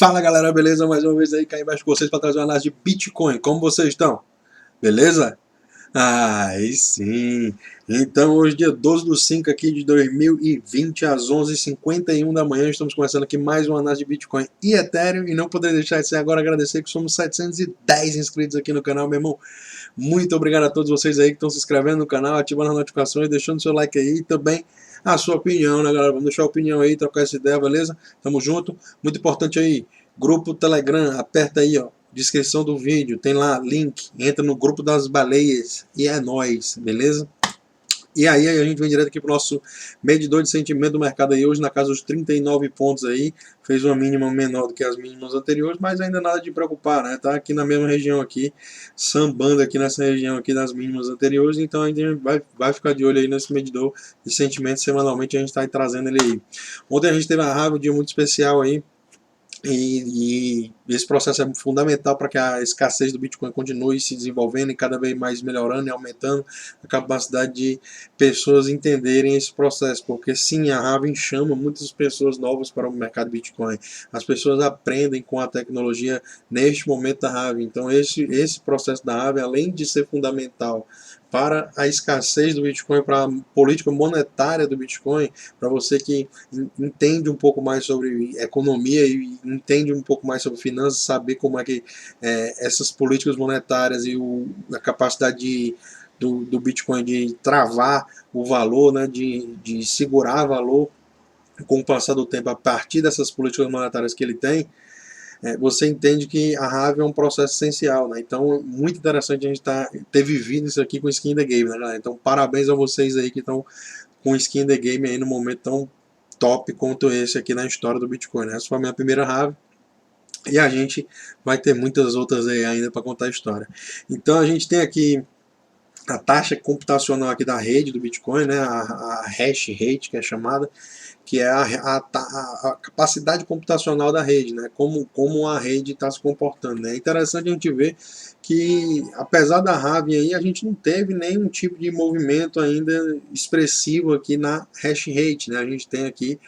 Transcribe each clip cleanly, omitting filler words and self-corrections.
Fala galera, beleza? Mais uma vez aí cá embaixo com vocês para trazer uma análise de Bitcoin. Como vocês estão? Beleza? Aí sim! Então hoje dia 12 do 5 aqui de 2020 às 11h51 da manhã estamos começando aqui mais uma análise de Bitcoin e Ethereum e não poderia deixar de ser agora agradecer que somos 710 inscritos aqui no canal, meu irmão. Muito obrigado a todos vocês aí que estão se inscrevendo no canal, ativando as notificações, deixando seu like aí e também a sua opinião, né galera? Vamos deixar a opinião aí, trocar essa ideia, beleza? Tamo junto. Muito importante aí, grupo Telegram, aperta aí, ó, descrição do vídeo, tem lá link, entra no grupo das baleias e é nóis, beleza? E aí a gente vem direto aqui para o nosso medidor de sentimento do mercado aí hoje na casa dos 39 pontos aí, fez uma mínima menor do que as mínimas anteriores, mas ainda nada de preocupar, né? Tá aqui na mesma região aqui, sambando aqui nessa região aqui das mínimas anteriores, então a gente vai ficar de olho aí nesse medidor de sentimento, semanalmente a gente está trazendo ele aí. Ontem a gente teve a raiva, um dia muito especial aí, e esse processo é fundamental para que a escassez do Bitcoin continue se desenvolvendo e cada vez mais melhorando e aumentando a capacidade de pessoas entenderem esse processo, porque sim, a Halving chama muitas pessoas novas para o mercado Bitcoin. As pessoas aprendem com a tecnologia neste momento da Halving. Então esse processo da Halving, além de ser fundamental para a escassez do Bitcoin, para a política monetária do Bitcoin, para você que entende um pouco mais sobre economia e entende um pouco mais sobre finanças, saber como é que essas políticas monetárias e a capacidade do Bitcoin de travar o valor, né, de segurar valor com o passar do tempo a partir dessas políticas monetárias que ele tem, você entende que a Rave é um processo essencial, né? Então, muito interessante a gente ter vivido isso aqui com Skin in the Game, né, galera? Então, parabéns a vocês aí que estão com Skin in the Game aí no momento tão top quanto esse aqui na história do Bitcoin, né? Essa foi a minha primeira Rave e a gente vai ter muitas outras aí ainda para contar a história. Então, a gente tem aqui a taxa computacional aqui da rede do Bitcoin, né? A hash rate, que é chamada, que é a capacidade computacional da rede, né? Como a rede está se comportando, né? É interessante a gente ver que, apesar da Halving aí, a gente não teve nenhum tipo de movimento ainda expressivo aqui na hash rate, né? A gente tem aqui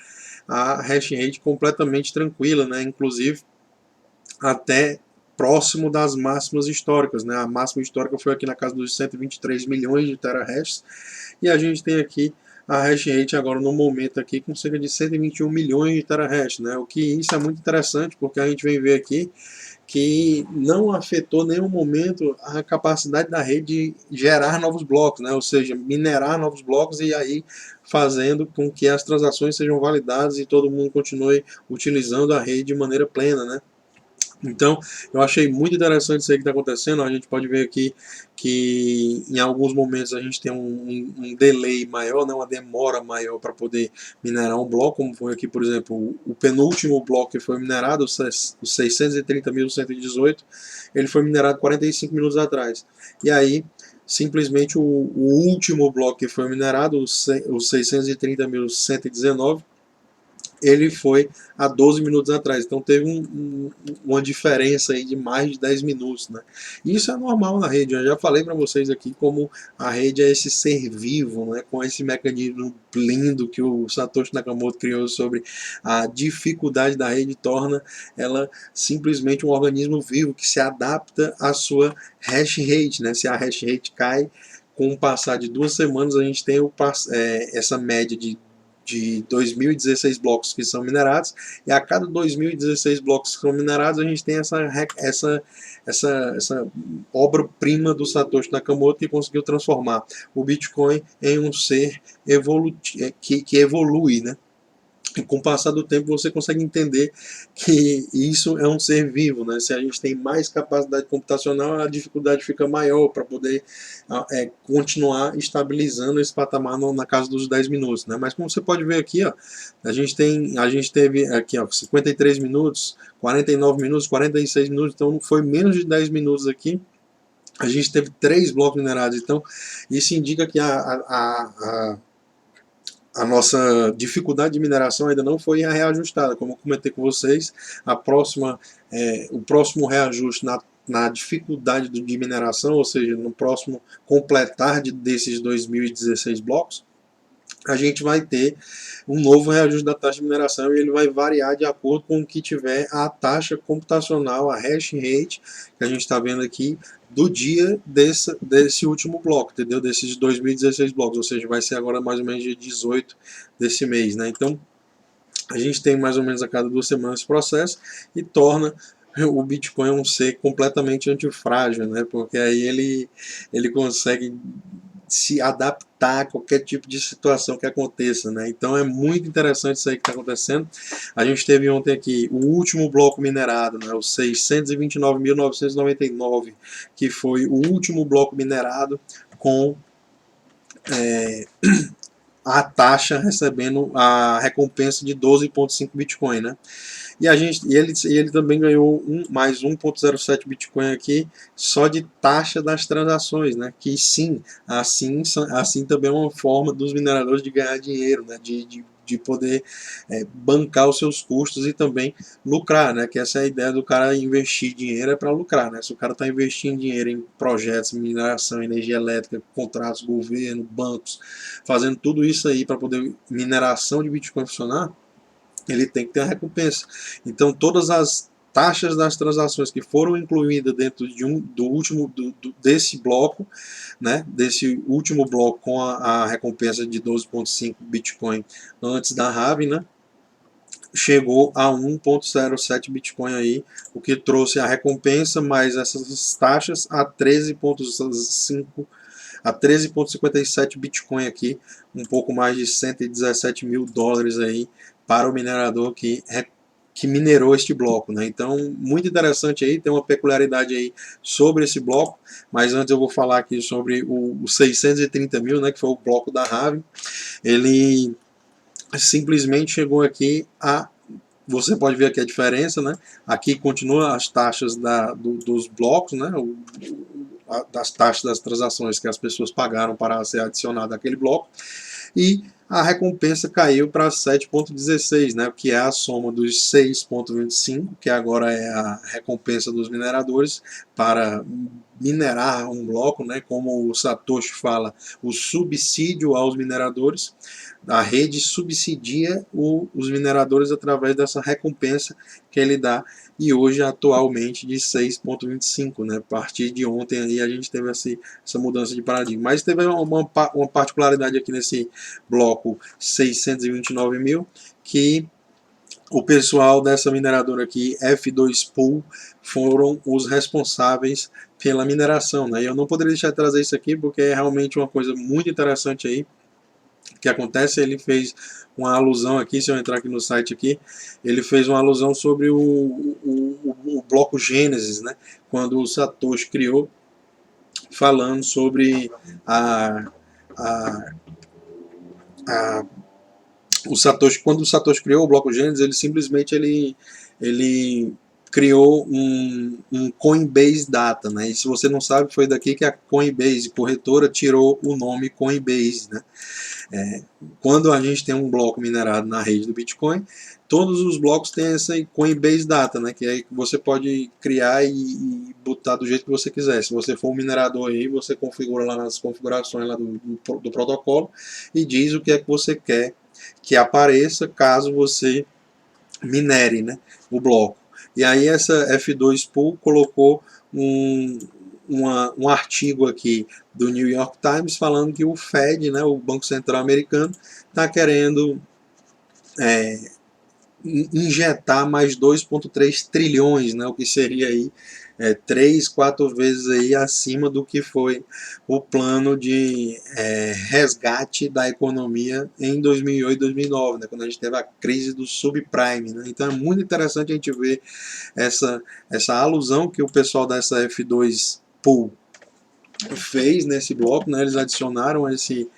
a hash rate completamente tranquila, né? Inclusive até próximo das máximas históricas, né? A máxima histórica foi aqui na casa dos 123 milhões de terahashes e a gente tem aqui a hash rate agora no momento aqui com cerca de 121 milhões de terahashes, né? O que isso é muito interessante porque a gente vem ver aqui que não afetou em nenhum momento a capacidade da rede de gerar novos blocos, né? Ou seja, minerar novos blocos e aí fazendo com que as transações sejam validadas e todo mundo continue utilizando a rede de maneira plena, né? Então, eu achei muito interessante isso aí que está acontecendo. A gente pode ver aqui que em alguns momentos a gente tem um delay maior, né, uma demora maior para poder minerar um bloco, como foi aqui, por exemplo, o penúltimo bloco que foi minerado, o 630.118, ele foi minerado 45 minutos atrás. E aí, simplesmente o último bloco que foi minerado, o 630.119, ele foi há 12 minutos atrás. Então teve uma diferença aí de mais de 10 minutos, né? Isso é normal na rede. Eu já falei para vocês aqui como a rede é esse ser vivo, né? Com esse mecanismo lindo que o Satoshi Nakamoto criou sobre a dificuldade da rede, torna ela simplesmente um organismo vivo que se adapta à sua hash rate, né? Se a hash rate cai, com o passar de 2 semanas a gente tem essa média de 2016 blocos que são minerados, e a cada 2016 blocos que são minerados, a gente tem essa obra-prima do Satoshi Nakamoto que conseguiu transformar o Bitcoin em um ser que evolui, né? E com o passar do tempo você consegue entender que isso é um ser vivo, né? Se a gente tem mais capacidade computacional, a dificuldade fica maior para poder continuar estabilizando esse patamar na casa dos 10 minutos, né? Mas como você pode ver aqui, ó, a gente teve aqui, ó, 53 minutos, 49 minutos, 46 minutos, então foi menos de 10 minutos aqui. A gente teve 3 blocos minerados, então isso indica que a nossa dificuldade de mineração ainda não foi reajustada. Como eu comentei com vocês, o próximo reajuste na dificuldade de mineração, ou seja, no próximo completar desses 2016 blocos, a gente vai ter um novo reajuste da taxa de mineração e ele vai variar de acordo com o que tiver a taxa computacional, a hash rate, que a gente está vendo aqui, do dia desse último bloco, entendeu? Desses 2016 blocos, ou seja, vai ser agora mais ou menos dia 18 desse mês, né? Então, a gente tem mais ou menos a cada 2 semanas esse processo e torna o Bitcoin um ser completamente antifrágil, né? Porque aí ele consegue se adaptar a qualquer tipo de situação que aconteça, né? Então é muito interessante isso aí que está acontecendo. A gente teve ontem aqui o último bloco minerado, né? O 629.999, que foi o último bloco minerado com a taxa recebendo a recompensa de 12,5 Bitcoin, né? E ele também ganhou mais 1,07 Bitcoin aqui só de taxa das transações, né? Que sim, assim também é uma forma dos mineradores de ganhar dinheiro, né? De poder bancar os seus custos e também lucrar, né? Que essa é a ideia do cara investir dinheiro é para lucrar, né? Se o cara está investindo dinheiro em projetos, mineração, energia elétrica, contratos, governo, bancos, fazendo tudo isso aí para poder mineração de Bitcoin funcionar, ele tem que ter a recompensa. Então, todas as taxas das transações que foram incluídas dentro desse bloco, né, desse último bloco com a recompensa de 12,5 Bitcoin antes da halving, né, chegou a 1,07 Bitcoin aí, o que trouxe a recompensa mais essas taxas a 13,57 Bitcoin aqui, um pouco mais de 117 mil dólares aí para o minerador que minerou este bloco, né? Então, muito interessante aí, tem uma peculiaridade aí sobre esse bloco, mas antes eu vou falar aqui sobre o 630 mil, né, que foi o bloco da Halving. Ele simplesmente chegou aqui você pode ver aqui a diferença, né? Aqui continua as taxas dos blocos, né? Das taxas das transações que as pessoas pagaram para ser adicionado àquele bloco. E a recompensa caiu para 7,16, né? Que é a soma dos 6,25, que agora é a recompensa dos mineradores para minerar um bloco, né? Como o Satoshi fala, o subsídio aos mineradores. A rede subsidia os mineradores através dessa recompensa que ele dá, e hoje atualmente de 6,25, né? A partir de ontem aí a gente teve essa mudança de paradigma. Mas teve uma particularidade aqui nesse bloco 629 mil, que o pessoal dessa mineradora aqui, F2 Pool, foram os responsáveis pela mineração, né? E eu não poderia deixar de trazer isso aqui porque é realmente uma coisa muito interessante aí que acontece. Ele fez uma alusão aqui, se eu entrar aqui no site aqui, ele fez uma alusão sobre o bloco Gênesis, né? Quando o Satoshi criou, falando sobre a, a quando o Satoshi criou o bloco Gênesis, ele simplesmente ele criou um Coinbase Data, né? E se você não sabe, foi daqui que a Coinbase, corretora, tirou o nome Coinbase, né? Quando a gente tem um bloco minerado na rede do Bitcoin, todos os blocos têm essa Coinbase Data, né? Que aí você pode criar e botar do jeito que você quiser. Se você for um minerador aí, você configura lá nas configurações lá do protocolo e diz o que é que você quer que apareça caso você minere, né, o bloco. E aí essa F2 Pool colocou um artigo aqui do New York Times falando que o Fed, né, o Banco Central Americano, está querendo injetar mais 2,3 trilhões, né, o que seria aí 3, 4 vezes aí acima do que foi o plano de resgate da economia em 2008 e 2009, né, quando a gente teve a crise do subprime, né. Então é muito interessante a gente ver essa alusão que o pessoal dessa F2 Pool fez nesse bloco, né. Eles adicionaram esse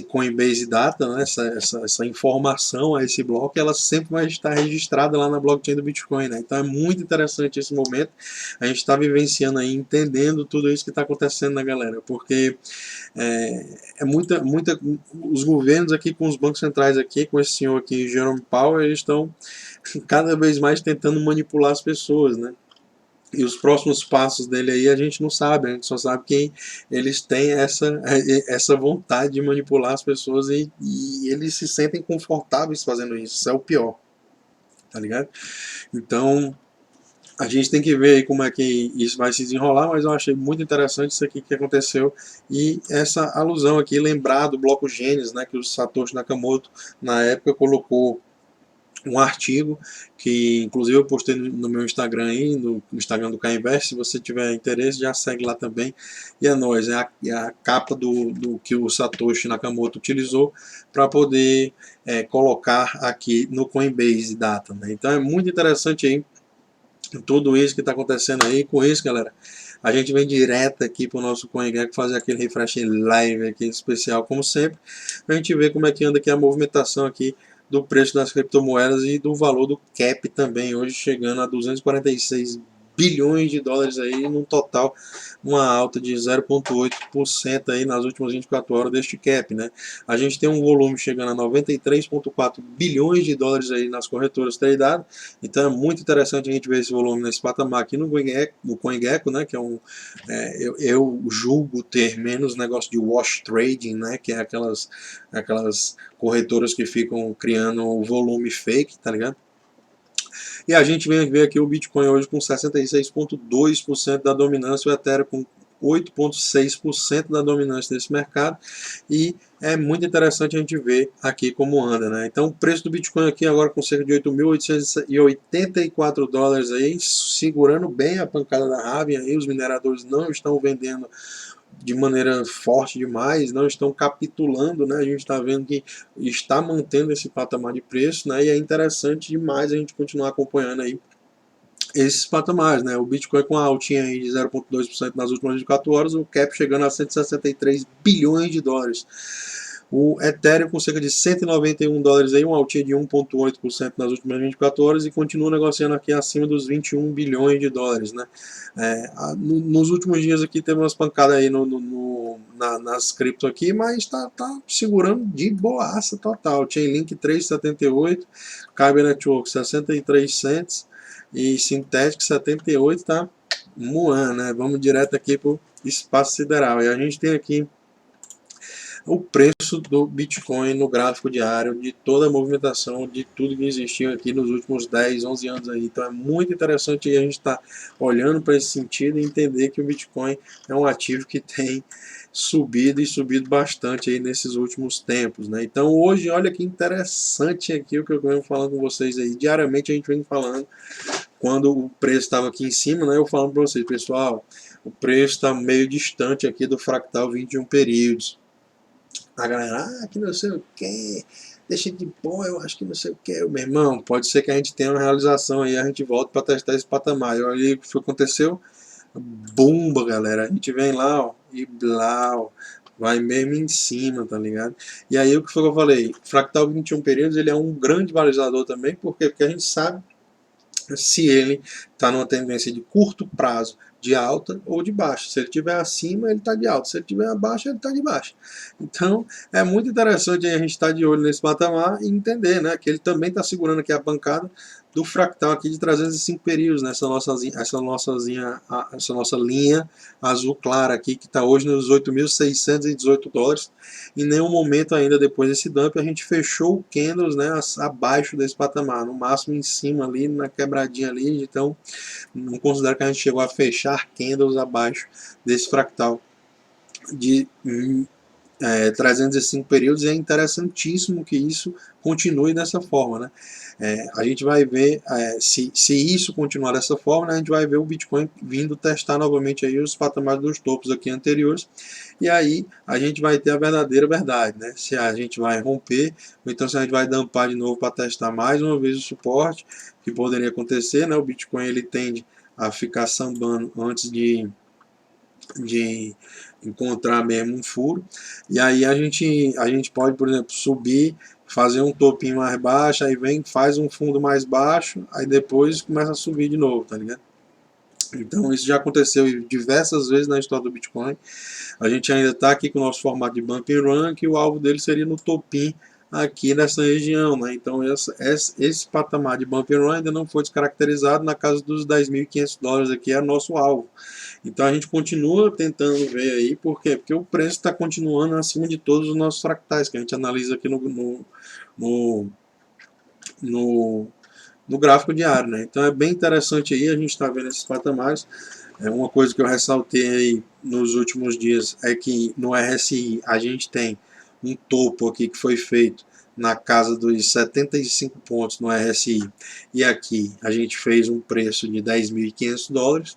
Coinbase Data, né, essa informação a esse bloco, ela sempre vai estar registrada lá na blockchain do Bitcoin, né? Então é muito interessante esse momento, a gente está vivenciando aí, entendendo tudo isso que está acontecendo, né, galera? Porque os governos aqui com os bancos centrais aqui, com esse senhor aqui, Jerome Powell, eles estão cada vez mais tentando manipular as pessoas, né? E os próximos passos dele aí a gente não sabe, a gente só sabe que eles têm essa vontade de manipular as pessoas e eles se sentem confortáveis fazendo isso. Isso é o pior, tá ligado? Então a gente tem que ver aí como é que isso vai se desenrolar, mas eu achei muito interessante isso aqui que aconteceu e essa alusão aqui, lembrar do bloco Gênesis, né, que o Satoshi Nakamoto na época colocou um artigo que inclusive eu postei no meu Instagram aí, no Instagram do K-Invest. Se você tiver interesse, já segue lá também. E é nóis, é a capa do que o Satoshi Nakamoto utilizou para poder colocar aqui no Coinbase Data, né? Então é muito interessante aí tudo isso que está acontecendo aí. Com isso, galera, a gente vem direto aqui para o nosso CoinGecko fazer aquele refresh live aqui especial, como sempre, para a gente ver como é que anda aqui a movimentação aqui do preço das criptomoedas e do valor do cap também, hoje chegando a 246 bilhões de dólares aí, num total, uma alta de 0,8% aí nas últimas 24 horas deste cap, né? A gente tem um volume chegando a 93,4 bilhões de dólares aí nas corretoras tradeadas, então é muito interessante a gente ver esse volume nesse patamar aqui no CoinGecko, né? Que é eu julgo ter menos negócio de wash trading, né? Que é aquelas corretoras que ficam criando volume fake, tá ligado? E a gente vem ver aqui o Bitcoin hoje com 66,2% da dominância, o Ethereum com 8,6% da dominância desse mercado, e é muito interessante a gente ver aqui como anda, né? Então o preço do Bitcoin aqui agora com cerca de 8.884 dólares aí, segurando bem a pancada da Halving aí, os mineradores não estão vendendo de maneira forte demais, não estão capitulando, né? A gente está vendo que está mantendo esse patamar de preço, né? E é interessante demais a gente continuar acompanhando aí esses patamares, né? O Bitcoin com a altinha aí de 0,2% nas últimas 24 horas, o cap chegando a 163 bilhões de dólares. O Ethereum com cerca de 191 dólares aí, uma altinha de 1,8% nas últimas 24 horas e continua negociando aqui acima dos 21 bilhões de dólares, né? Nos últimos dias aqui teve umas pancadas aí nas cripto aqui, mas tá segurando de boaça total. Chainlink 3,78, Kyber Network 63 cents e Synthetic 78, tá moando, né? Vamos direto aqui pro espaço sideral. E a gente tem aqui o preço do Bitcoin no gráfico diário, de toda a movimentação, de tudo que existiu aqui nos últimos 10, 11 anos aí. Então é muito interessante a gente estar olhando para esse sentido e entender que o Bitcoin é um ativo que tem subido e subido bastante aí nesses últimos tempos, né? Então hoje, olha que interessante aqui o que eu venho falando com vocês aí. Diariamente a gente vem falando, quando o preço estava aqui em cima, né? Eu falando para vocês, pessoal, o preço está meio distante aqui do fractal 21 períodos. A galera, que não sei o que, deixa de pôr, eu acho que não sei o que. Meu irmão, pode ser que a gente tenha uma realização aí, a gente volta para testar esse patamar. E olha o que aconteceu, bumba, galera. A gente vem lá, ó, e blau, vai mesmo em cima, tá ligado? E aí o que foi que eu falei? Fractal 21 períodos, ele é um grande valorizador também, porque a gente sabe se ele está numa tendência de curto prazo de alta ou de baixa. Se ele estiver acima, ele está de alta. Se ele estiver abaixo, ele está de baixa. Então, é muito interessante a gente estar de olho nesse patamar e entender, né, que ele também está segurando aqui a bancada do fractal aqui de 305 períodos, né, essa nossa linha azul clara aqui, que está hoje nos 8.618 dólares. Em nenhum momento ainda depois desse dump a gente fechou o candles, né, abaixo desse patamar, no máximo em cima ali, na quebradinha ali. Então não considero que a gente chegou a fechar candles abaixo desse fractal de 305 períodos, e é interessantíssimo que isso continue dessa forma, né? A gente vai ver, se isso continuar dessa forma, né, a gente vai ver o Bitcoin vindo testar novamente aí os patamares dos topos aqui anteriores, e aí a gente vai ter a verdadeira verdade, né? Se a gente vai romper, ou então se a gente vai dumpar de novo para testar mais uma vez o suporte, que poderia acontecer, né? O Bitcoin ele tende a ficar sambando antes de encontrar mesmo um furo, e aí a gente pode, por exemplo, subir, fazer um topinho mais baixo, aí vem, faz um fundo mais baixo, aí depois começa a subir de novo, tá ligado? Então isso já aconteceu diversas vezes na história do Bitcoin. A gente ainda está aqui com o nosso formato de bump and run, que o alvo dele seria no topinho aqui nessa região, né? Então esse patamar de bump and run ainda não foi descaracterizado, na casa dos $10.500 aqui é nosso alvo. Então a gente continua tentando ver aí, por quê? Porque o preço está continuando acima de todos os nossos fractais, que a gente analisa aqui no, no, no gráfico diário, né? Então é bem interessante aí, a gente está vendo esses patamares. Uma coisa que eu ressaltei aí nos últimos dias é que no RSI a gente tem um topo aqui que foi feito na casa dos 75 pontos no RSI, e aqui a gente fez um preço de $10.500,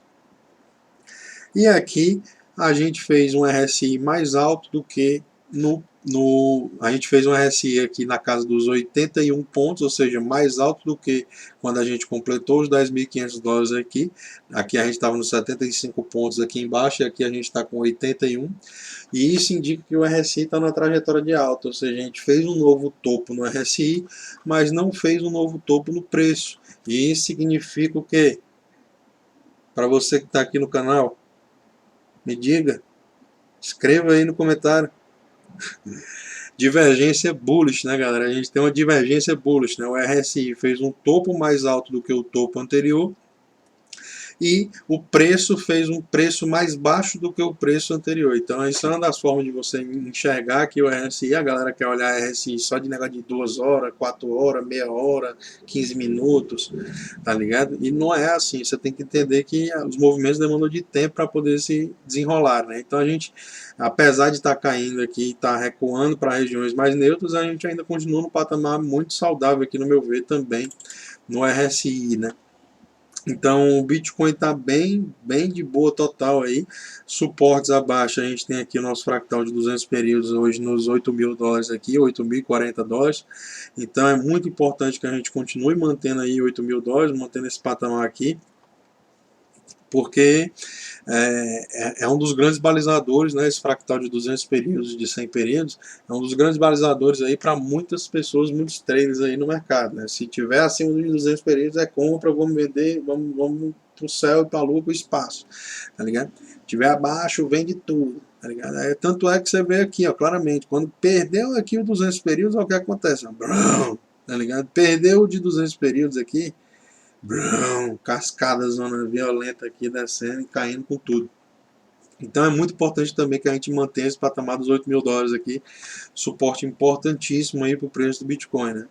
e aqui a gente fez um RSI mais alto do que a gente fez um RSI aqui na casa dos 81 pontos, ou seja, mais alto do que quando a gente completou os $10.500 aqui. Aqui a gente estava nos 75 pontos aqui embaixo, e aqui a gente está com 81. E isso indica que o RSI está na trajetória de alta, ou seja, a gente fez um novo topo no RSI, mas não fez um novo topo no preço. E isso significa o quê? Para você que está aqui no canal, me diga, escreva aí no comentário. Divergência bullish, né, galera? A gente tem uma divergência bullish, né? O RSI fez um topo mais alto do que o topo anterior, e o preço fez um preço mais baixo do que o preço anterior. Então isso é uma das formas de você enxergar que o RSI, a galera quer olhar RSI só de negócio de 2 horas, 4 horas, meia hora, 15 minutos, tá ligado? E não é assim, você tem que entender que os movimentos demandam de tempo para poder se desenrolar, né? Então a gente, apesar de estar caindo aqui e estar recuando para regiões mais neutras, a gente ainda continua no patamar muito saudável aqui, no meu ver, também no RSI, né? Então o Bitcoin está bem de boa total aí. Suportes abaixo, a gente tem aqui o nosso fractal de 200 períodos hoje nos $8.000 aqui, $8.040. Então é muito importante que a gente continue mantendo aí $8.000, mantendo esse patamar aqui, porque é um dos grandes balizadores, né, esse fractal de 200 períodos, de 100 períodos, é um dos grandes balizadores aí para muitas pessoas, muitos traders aí no mercado, né? Se tiver acima de 200 períodos é compra, vamos vender, vamos pro céu, para a lua, para o espaço, tá ligado? Se tiver abaixo, vende tudo, tá ligado? Tanto é que você vê aqui, ó, claramente, quando perdeu aqui o 200 períodos, olha o que acontece, ó, tá ligado? Perdeu de 200 períodos aqui, cascada, zona violenta aqui, descendo e caindo com tudo. Então é muito importante também que a gente mantenha esse patamar dos $8.000 aqui, suporte importantíssimo aí para o preço do Bitcoin, né?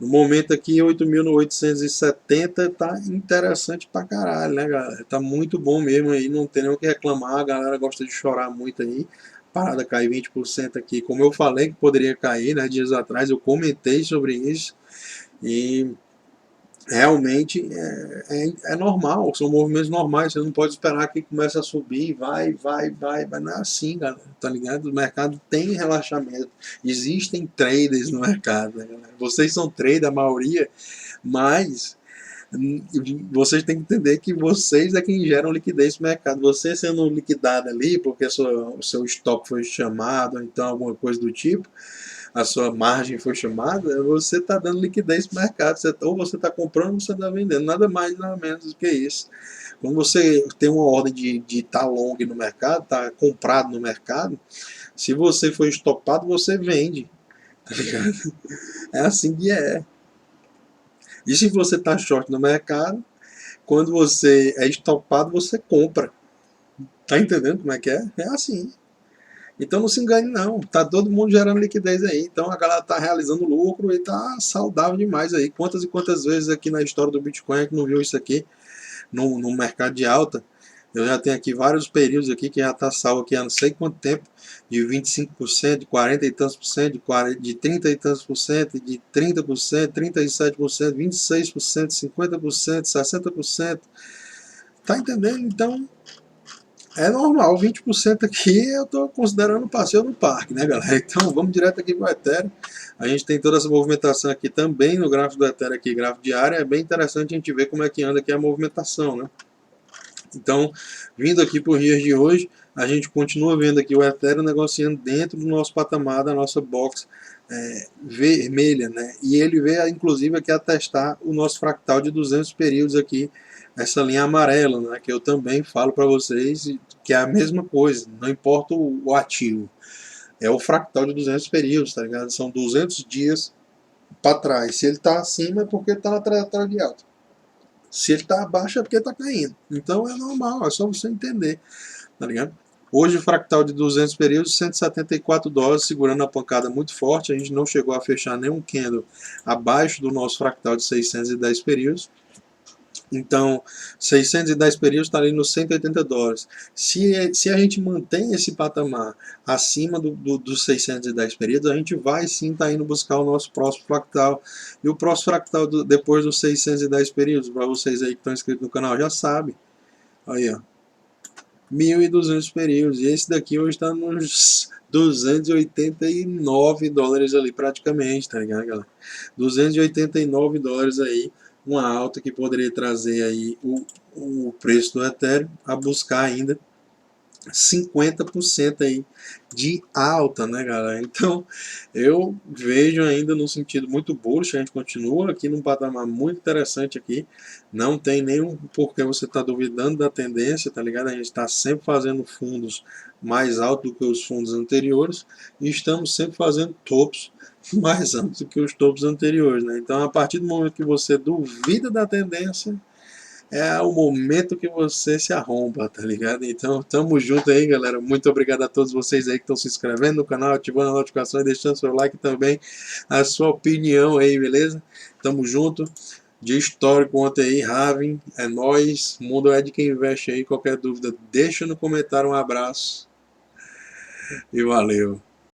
No momento aqui 8.870 tá interessante pra caralho, né, galera? Tá muito bom mesmo aí, não tem nem o que reclamar, a galera gosta de chorar muito aí. Parada cair 20% aqui, como eu falei que poderia cair, né, dias atrás, eu comentei sobre isso, e realmente é normal, são movimentos normais, você não pode esperar que comece a subir, vai, não é assim, galera, tá ligado? O mercado tem relaxamento, existem traders no mercado, né, galera? Vocês são traders, a maioria, mas vocês têm que entender que vocês é quem geram liquidez no mercado. Você sendo liquidado ali, porque o seu stop foi chamado, ou então alguma coisa do tipo, a sua margem foi chamada, você está dando liquidez para o mercado. Ou você está comprando ou você está vendendo. Nada mais, nada menos do que isso. Quando você tem uma ordem de estar long no mercado, está comprado no mercado, se você for estopado, você vende. Tá ligado? É assim que é. E se você está short no mercado, quando você é estopado, você compra. Tá entendendo como é que é? É assim. Então não se engane não, tá todo mundo gerando liquidez aí, então a galera tá realizando lucro e tá saudável demais aí. Quantas e quantas vezes aqui na história do Bitcoin é que não viu isso aqui no mercado de alta? Eu já tenho aqui vários períodos aqui que já tá salvo aqui há não sei quanto tempo, de 25%, de 40 e tantos por cento, de 30 e tantos por cento, de 30%, 37%, 26%, 50%, 60%. Tá entendendo? Então é normal, 20% aqui eu estou considerando passeio no parque, né, galera? Então vamos direto aqui para o Ethereum. A gente tem toda essa movimentação aqui também no gráfico do Ethereum, aqui, gráfico diário. É bem interessante a gente ver como é que anda aqui a movimentação, né? Então, vindo aqui para os dias de hoje, a gente continua vendo aqui o Ethereum negociando dentro do nosso patamar, da nossa box vermelha, né? E ele veio, inclusive, aqui a testar o nosso fractal de 200 períodos aqui, essa linha amarela, né? Que eu também falo para vocês que é a mesma coisa, não importa o ativo. É o fractal de 200 períodos, tá ligado? São 200 dias para trás. Se ele está acima é porque está na trajetória de alta. Se ele está abaixo é porque está caindo. Então é normal, é só você entender, tá ligado? Hoje o fractal de 200 períodos, $174, segurando a pancada muito forte. A gente não chegou a fechar nenhum candle abaixo do nosso fractal de 610 períodos. Então, 610 períodos está ali nos $180. Se a gente mantém esse patamar acima dos 610 períodos, a gente vai sim estar indo buscar o nosso próximo fractal. E o próximo fractal depois dos 610 períodos, para vocês aí que estão inscritos no canal, já sabem. Aí, ó. 1.200 períodos. E esse daqui hoje está nos $289 ali praticamente, tá ligado, galera? $289 aí, uma alta que poderia trazer aí o preço do Ethereum a buscar ainda 50% aí de alta, né, galera? Então, eu vejo ainda no sentido muito bullish, a gente continua aqui num patamar muito interessante aqui, não tem nenhum porquê você tá duvidando da tendência, tá ligado? A gente está sempre fazendo fundos mais altos do que os fundos anteriores e estamos sempre fazendo topos mais altos do que os topos anteriores, né? Então, a partir do momento que você duvida da tendência, é o momento que você se arromba, tá ligado? Então, tamo junto aí, galera. Muito obrigado a todos vocês aí que estão se inscrevendo no canal, ativando a notificação e deixando seu like também, a sua opinião aí, beleza? Tamo junto. De histórico ontem aí, Raven, é nóis. O mundo é de quem investe aí. Qualquer dúvida, deixa no comentário. Um abraço e valeu.